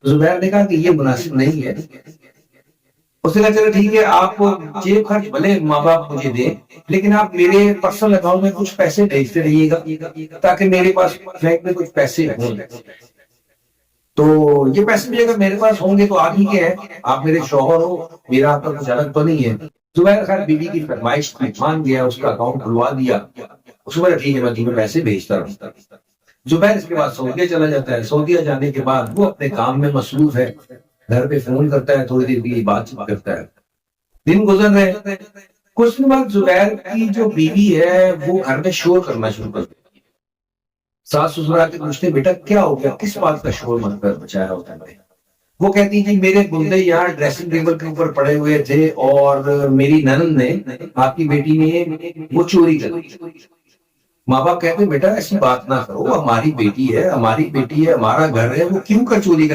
زبیر نے کہا کہ یہ مناسب نہیں ہے. اس نے کہا چلو ٹھیک ہے، آپ جیب خرچ بھلے ماں باپ مجھے دیں، لیکن آپ میرے پرسنل اکاؤنٹ میں کچھ پیسے بھیجتے رہیے گا تاکہ میرے پاس بینک میں کچھ پیسے ہوں. تو یہ پیسے بھی اگر میرے پاس ہوں گے تو آپ ہی کے ہیں، آپ میرے شوہر ہو، میرا آپ کا کچھ الگ تو نہیں ہے. زبیر خیر بیوی کی فرمائش تھی، مان گیا، اس کا اکاؤنٹ کھلوا دیا. اس میں ٹھیک ہے میں تمہیں پیسے بھیجتا رہوں. زبیر اس کے بعد سعودیہ چلا جاتا ہے. سعودیہ جانے کے بعد وہ اپنے کام میں مصروف ہے، گھر پہ فون کرتا ہے، تھوڑی دیر کے لیے بات چیت کرتا ہے. دن گزر رہے. کچھ دن بعد زبیر کی جو بیوی ہے وہ گھر میں شور کرنا شروع کر دیتی ہے. ساس سسر آ کے پوچھتے بیٹا کیا ہو گیا، کس بات کا شور مچایا ہوتا ہے. وہ کہتی ہیں میرے گلدے یہاں ڈریسنگ ٹیبل کے اوپر پڑے ہوئے تھے اور میری ننند نے، آپ کی بیٹی نے وہ چوری کر لی. ماں باپ کہتے ہیں بیٹا ایسی بات نہ کرو، ہماری بیٹی ہے، ہماری بیٹی ہے، ہمارا گھر ہے، وہ کیوں کر چوری کر